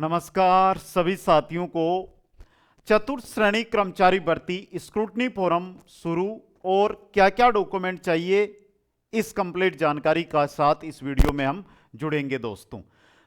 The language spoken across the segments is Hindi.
नमस्कार सभी साथियों को। चतुर्थ श्रेणी कर्मचारी भर्ती स्क्रूटनी फोरम शुरू और क्या क्या डॉक्यूमेंट चाहिए, इस कंप्लीट जानकारी का साथ इस वीडियो में हम जुड़ेंगे दोस्तों।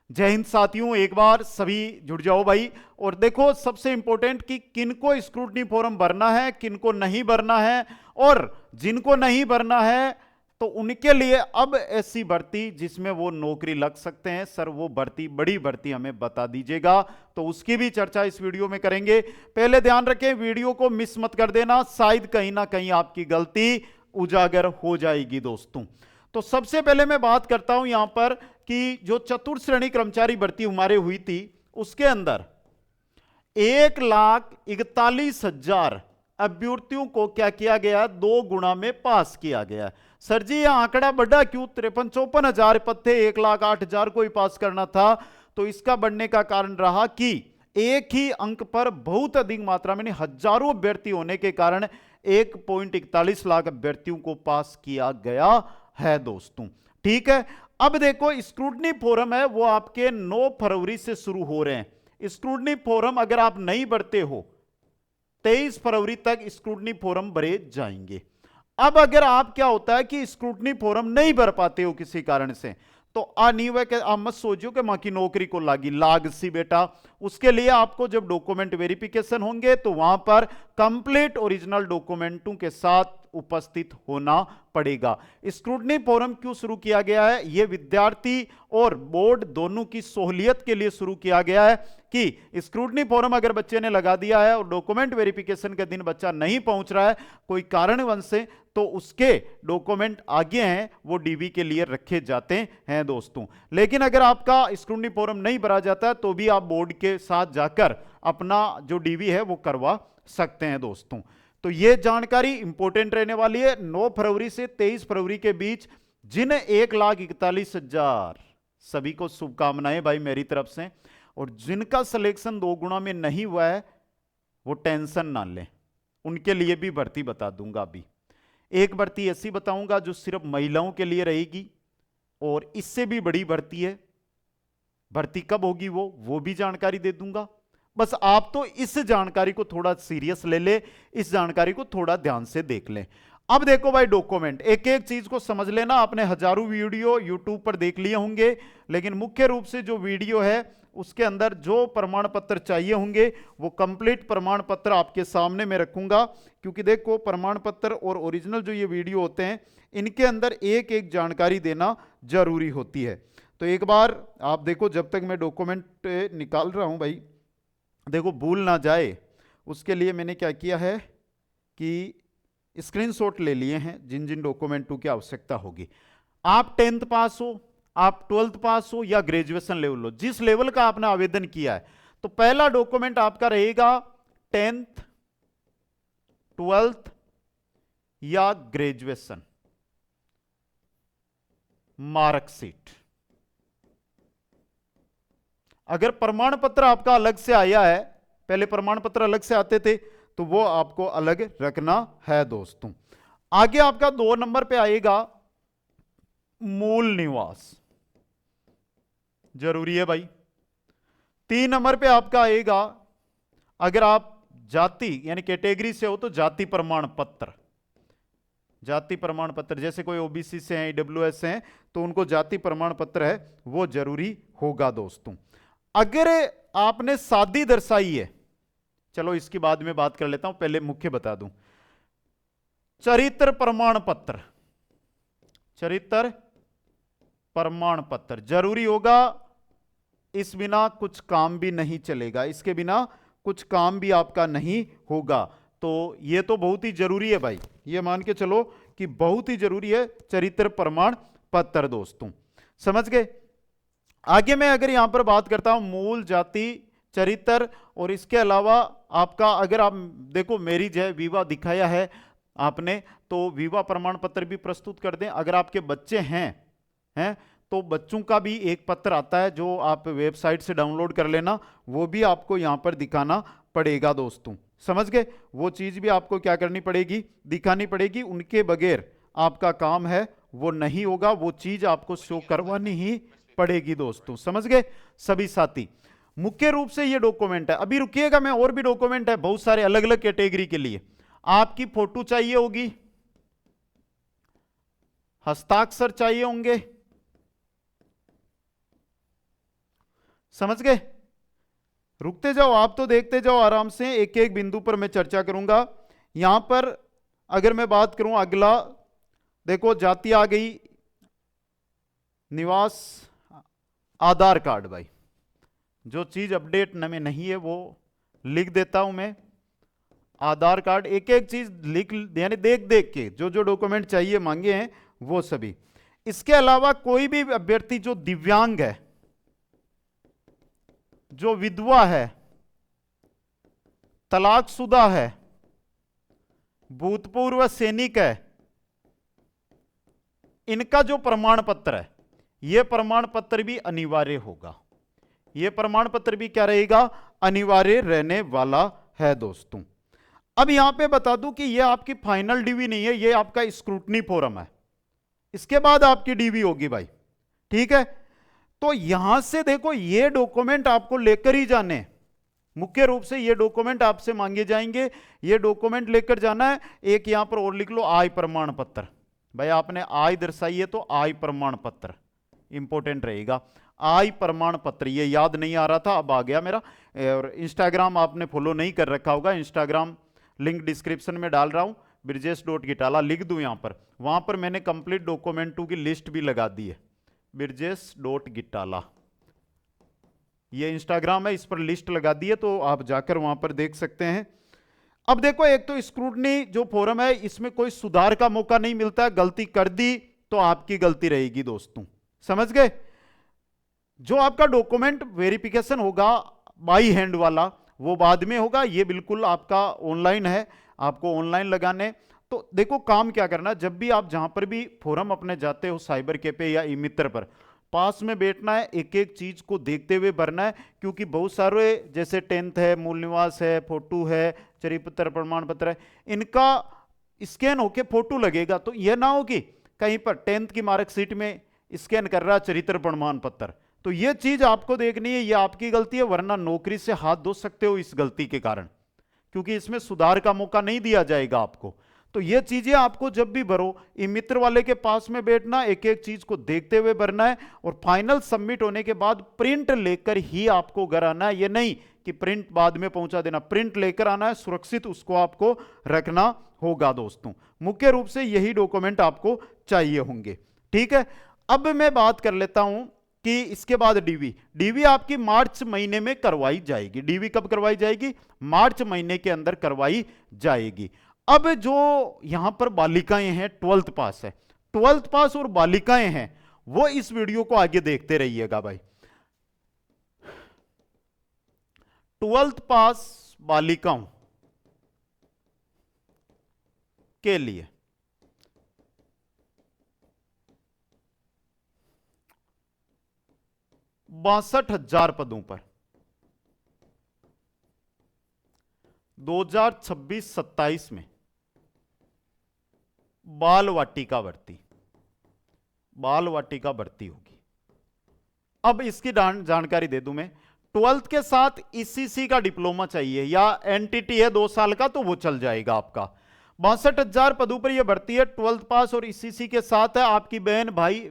जय हिंद साथियों, एक बार सभी जुड़ जाओ भाई। और देखो सबसे इंपॉर्टेंट कि किनको स्क्रूटनी फोरम भरना है, किनको नहीं भरना है, और जिनको नहीं भरना है तो उनके लिए अब ऐसी भर्ती जिसमें वो नौकरी लग सकते हैं, सर वो भर्ती, बड़ी भर्ती हमें बता दीजिएगा, तो उसकी भी चर्चा इस वीडियो में करेंगे। पहले ध्यान रखें, वीडियो को मिस मत कर देना, शायद कहीं ना कहीं आपकी गलती उजागर हो जाएगी दोस्तों। तो सबसे पहले मैं बात करता हूं यहां पर कि जो चतुर्थ श्रेणी कर्मचारी भर्ती हमारे हुई थी उसके अंदर 1,41,000 अभ्यर्थियों को क्या किया गया, 2 गुणा में पास किया गया। सर जी यह आंकड़ा बढ़ा क्यों? 53-54 हजार पद थे, 1,08,000 को ही पास करना था। तो इसका बढ़ने का कारण रहा कि एक ही अंक पर बहुत अधिक मात्रा में हजारों अभ्यर्थी होने के कारण 1.41 लाख अभ्यर्थियों को पास किया गया है दोस्तों। ठीक है, अब देखो स्क्रूटनी फोरम है वो आपके 9 फरवरी से शुरू हो रहे हैं। स्क्रूटनी फोरम अगर आप नहीं भरते हो 23 फरवरी तक स्क्रूटनी फोरम भरे जाएंगे। अब अगर आप क्या होता है कि स्क्रूटनी फोरम नहीं भर पाते हो किसी कारण से, तो आप मत सोचो कि मां की नौकरी को लाग सी बेटा। उसके लिए आपको जब डॉक्यूमेंट वेरिफिकेशन होंगे तो वहां पर कंप्लीट ओरिजिनल डॉक्यूमेंटों के साथ उपस्थित होना पड़ेगा। स्क्रूटनी फोरम क्यों शुरू किया गया है? यह विद्यार्थी और बोर्ड दोनों की सहूलियत के लिए शुरू किया गया है कि स्क्रूटनी फोरम अगर बच्चे ने लगा दिया है और डॉक्यूमेंट वेरिफिकेशन के दिन बच्चा नहीं पहुंच रहा है कोई कारणवश से, तो उसके डॉक्यूमेंट आगे हैं वो डीवी के लिए रखे जाते हैं दोस्तों। लेकिन अगर आपका स्क्रूटनी फोरम नहीं भरा जाता तो भी आप बोर्ड के साथ जाकर अपना जो डीवी है वो करवा सकते हैं दोस्तों। तो ये जानकारी इंपॉर्टेंट रहने वाली है। 9 फरवरी से 23 फरवरी के बीच जिन 1,41,000 सभी को शुभकामनाएं भाई मेरी तरफ से। और जिनका सिलेक्शन 2 गुणा में नहीं हुआ है वो टेंशन ना लें, उनके लिए भी भर्ती बता दूंगा। अभी एक भर्ती ऐसी बताऊंगा जो सिर्फ महिलाओं के लिए रहेगी और इससे भी बड़ी भर्ती है। भर्ती कब होगी वो भी जानकारी दे दूंगा। बस आप तो इस जानकारी को थोड़ा सीरियस ले ले, इस जानकारी को थोड़ा ध्यान से देख लें। अब देखो भाई डॉक्यूमेंट, एक एक चीज को समझ लेना। आपने हजारों वीडियो यूट्यूब पर देख लिए होंगे, लेकिन मुख्य रूप से जो वीडियो है उसके अंदर जो प्रमाण पत्र चाहिए होंगे वो कंप्लीट प्रमाण पत्र आपके सामने मैं रखूंगा। क्योंकि देखो प्रमाण पत्र और ओरिजिनल जो ये वीडियो होते हैं इनके अंदर एक एक जानकारी देना जरूरी होती है। तो एक बार आप देखो, जब तक मैं डॉक्यूमेंट निकाल रहा हूं भाई, देखो भूल ना जाए उसके लिए मैंने क्या किया है कि स्क्रीनशॉट ले लिए हैं जिन जिन डॉक्यूमेंटों की आवश्यकता होगी। आप 10th पास हो, आप 12th पास हो या ग्रेजुएशन लेवल हो, जिस लेवल का आपने आवेदन किया है, तो पहला डॉक्यूमेंट आपका रहेगा 10th, 12th या ग्रेजुएशन मार्कशीट। अगर प्रमाण पत्र आपका अलग से आया है, पहले प्रमाण पत्र अलग से आते थे, तो वो आपको अलग रखना है दोस्तों। आगे आपका 2 नंबर पे आएगा मूल निवास, जरूरी है भाई। 3 नंबर पे आपका आएगा, अगर आप जाति यानी कैटेगरी से हो तो जाति प्रमाण पत्र। जाति प्रमाण पत्र, जैसे कोई ओबीसी से हैं, ईडब्ल्यूएस से हैं, तो उनको जाति प्रमाण पत्र है वो जरूरी होगा दोस्तों। अगर आपने शादी दर्शाई है, चलो इसकी बाद में बात कर लेता हूं, पहले मुख्य बता दूं। चरित्र प्रमाण पत्र, चरित्र प्रमाण पत्र जरूरी होगा। इस बिना कुछ काम भी नहीं चलेगा, इसके बिना कुछ काम भी आपका नहीं होगा। तो ये तो बहुत ही जरूरी है भाई, ये मान के चलो कि बहुत ही जरूरी है चरित्र प्रमाण पत्र दोस्तों, समझ गए। आगे मैं अगर यहां पर बात करता हूं मूल, जाति, चरित्र, और इसके अलावा आपका अगर आप देखो मैरिज है, विवाह दिखाया है आपने, तो विवाह प्रमाण पत्र भी प्रस्तुत कर दें। अगर आपके बच्चे हैं तो बच्चों का भी एक पत्र आता है जो आप वेबसाइट से डाउनलोड कर लेना, वो भी आपको यहां पर दिखाना पड़ेगा दोस्तों, समझ गए। वो चीज भी आपको क्या करनी पड़ेगी, दिखानी पड़ेगी। उनके बगैर आपका काम है वो नहीं होगा, वो चीज आपको शो करवानी ही पड़ेगी दोस्तों, समझ गए सभी साथी। मुख्य रूप से ये डॉक्यूमेंट है। अभी रुकिएगा, मैं और भी डॉक्यूमेंट है बहुत सारे अलग अलग कैटेगरी के लिए। आपकी फोटो चाहिए होगी, हस्ताक्षर चाहिए होंगे, समझ गए? रुकते जाओ, आप तो देखते जाओ आराम से, एक एक बिंदु पर मैं चर्चा करूंगा। यहां पर अगर मैं बात करूं, अगला देखो, जाति आ गई, निवास, आधार कार्ड। भाई जो चीज अपडेट में नहीं है वो लिख देता हूं मैं, आधार कार्ड। एक एक चीज लिख, यानी देख देख के जो जो डॉक्यूमेंट चाहिए मांगे हैं वो सभी। इसके अलावा कोई भी अभ्यर्थी जो दिव्यांग है, जो विधवा है, तलाकशुदा है, भूतपूर्व सैनिक है, इनका जो प्रमाण पत्र है, यह प्रमाण पत्र भी अनिवार्य होगा। यह प्रमाण पत्र भी क्या रहेगा? अनिवार्य रहने वाला है दोस्तों। अब यहां पे बता दूं कि यह आपकी फाइनल डीवी नहीं है, यह आपका स्क्रूटनी फोरम है। इसके बाद आपकी डीवी होगी भाई, ठीक है? तो यहां से देखो, ये डॉक्यूमेंट आपको लेकर ही जाने, मुख्य रूप से ये डॉक्यूमेंट आपसे मांगे जाएंगे, ये डॉक्यूमेंट लेकर जाना है। एक यहां पर और लिख लो, आय प्रमाण पत्र। भाई आपने आय दर्शाई है तो आय प्रमाण पत्र इंपॉर्टेंट रहेगा। आय प्रमाण पत्र, ये याद नहीं आ रहा था, अब आ गया मेरा। और इंस्टाग्राम आपने फॉलो नहीं कर रखा होगा, इंस्टाग्राम लिंक डिस्क्रिप्शन में डाल रहा हूं, ब्रिजेश.गिटाला लिख दूं यहां पर। वहां पर मैंने कंप्लीट डॉक्यूमेंटों की लिस्ट भी लगा दी है, ब्रिजेश.गिटाला, ये इंस्टाग्राम है, इस पर लिस्ट लगा दी है, तो आप जाकर वहां पर देख सकते हैं। अब देखो, एक तो स्क्रूटनी जो फोरम है, इसमें कोई सुधार का मौका नहीं मिलता है। गलती कर दी तो आपकी गलती रहेगी दोस्तों, समझ गए? जो आपका डॉक्यूमेंट वेरिफिकेशन होगा बाई हैंड वाला, वो बाद में होगा। ये बिल्कुल आपका ऑनलाइन है, आपको ऑनलाइन लगाने। तो देखो काम क्या करना, जब भी आप जहां पर भी फोरम अपने जाते हो, साइबर कैफे या ई मित्र पर, पास में बैठना है, एक एक चीज को देखते हुए भरना है। क्योंकि बहुत सारे जैसे 10th है, मूल निवास है, फोटो है, चरित्र प्रमाण पत्र है, इनका स्कैन होके फोटो लगेगा। तो यह ना हो कि कहीं पर 10th की मार्कशीट में स्कैन कर रहा चरित्र प्रमाण पत्र, तो यह चीज आपको देखनी है, यह आपकी गलती है, वरना नौकरी से हाथ धो सकते हो इस गलती के कारण, क्योंकि इसमें सुधार का मौका नहीं दिया जाएगा आपको। तो ये चीजें आपको जब भी भरो, ई मित्र वाले के पास में बैठना, एक एक चीज को देखते हुए भरना है, और फाइनल सबमिट होने के बाद प्रिंट लेकर ही आपको घर आना है। ये नहीं कि प्रिंट बाद में पहुंचा देना, प्रिंट लेकर आना है, सुरक्षित उसको आपको रखना होगा दोस्तों। मुख्य रूप से यही डॉक्यूमेंट आपको चाहिए होंगे, ठीक है? अब मैं बात कर लेता हूं कि इसके बाद डीवी आपकी मार्च महीने में करवाई जाएगी। डीवी कब करवाई जाएगी? मार्च महीने के अंदर करवाई जाएगी। अब जो यहां पर बालिकाएं हैं, 12th पास है, 12th पास और बालिकाएं हैं, वो इस वीडियो को आगे देखते रहिएगा भाई। 12th पास बालिकाओं के लिए 62,000 पदों पर 2026-27 में बाल वाटिका भर्ती होगी। अब इसकी जानकारी दे दूं मैं। 12th के साथ ईसीसी का डिप्लोमा चाहिए या एनटीटी है 2 साल का, तो वो चल जाएगा आपका। 62,000 पदों पर यह भर्ती है, 12th पास और ईसीसी के साथ है। आपकी बहन भाई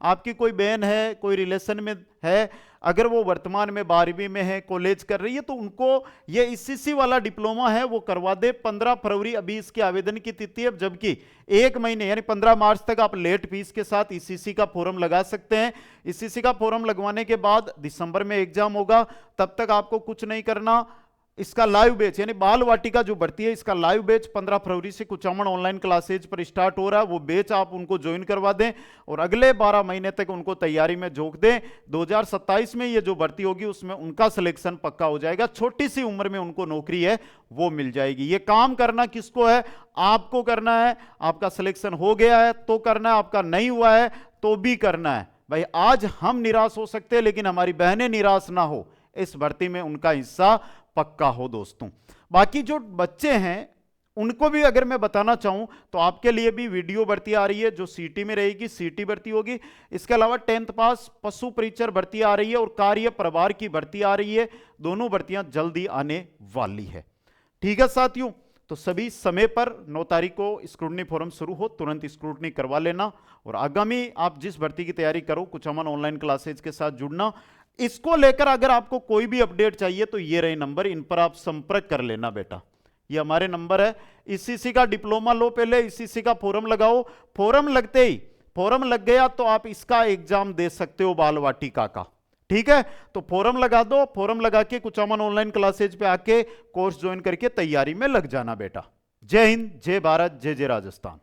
आपकी कोई बहन है, कोई रिलेशन में है, अगर वो वर्तमान में 12वीं में है, कॉलेज कर रही है, तो उनको ये ईसीसी वाला डिप्लोमा है वो करवा दे। 15 फरवरी अभी इसके आवेदन की तिथि है, जबकि 1 महीने यानी 15 मार्च तक आप लेट फीस के साथ ईसीसी का फॉर्म लगा सकते हैं। ईसीसी का फॉर्म लगवाने के बाद दिसंबर में एग्जाम होगा, तब तक आपको कुछ नहीं करना। इसका लाइव बैच यानी बाल वाटिका जो भर्ती है, इसका लाइव बैच 15 फरवरी से कुचामन ऑनलाइन क्लासेज पर स्टार्ट हो रहा है। वो बैच आप उनको ज्वाइन करवा दें और अगले 12 महीने तक उनको तैयारी में झोंक दें। 2027 में ये जो भर्ती होगी उसमें उनका सिलेक्शन पक्का हो जाएगा। छोटी सी उम्र में उनको नौकरी है वो मिल जाएगी। ये काम करना किसको है? आपको करना है। आपका सिलेक्शन हो गया है तो करना है, आपका नहीं हुआ है तो भी करना है। भाई आज हम निराश हो सकते हैं, लेकिन हमारी बहनें निराश ना हो, इस भर्ती में उनका हिस्सा पक्का हो दोस्तों। बाकी जो बच्चे हैं उनको भी अगर मैं बताना चाहूं तो आपके लिए भी वीडियो भर्ती आ रही है जो सीटी में रहेगी, सीटी भर्ती होगी। इसके अलावा 10th पास पशु परीक्षर भर्ती आ रही है और कार्य प्रभार की भर्ती आ रही है। दोनों भर्तियां जल्दी आने वाली है। ठीक है साथियों, तो सभी समय पर 9 तारीख को स्क्रूटनी फोरम शुरू हो, तुरंत स्क्रूटनी करवा लेना। और आगामी आप जिस भर्ती की तैयारी करो, कुछ-अमन ऑनलाइन क्लासेज के साथ जुड़ना। इसको लेकर अगर आपको कोई भी अपडेट चाहिए तो ये रहे नंबर, इन पर आप संपर्क कर लेना बेटा। ये हमारे नंबर है। ईसीसी का डिप्लोमा लो, पहले ईसीसी का फॉर्म लगाओ। फॉर्म लगते ही, फॉर्म लग गया तो आप इसका एग्जाम दे सकते हो, बाल वाटिका का। ठीक है, तो फॉर्म लगा दो। फॉर्म लगा के कुछ-अमन ऑनलाइन क्लासेज पे आके कोर्स ज्वाइन करके तैयारी में लग जाना बेटा। जय हिंद, जय भारत, जय जय राजस्थान।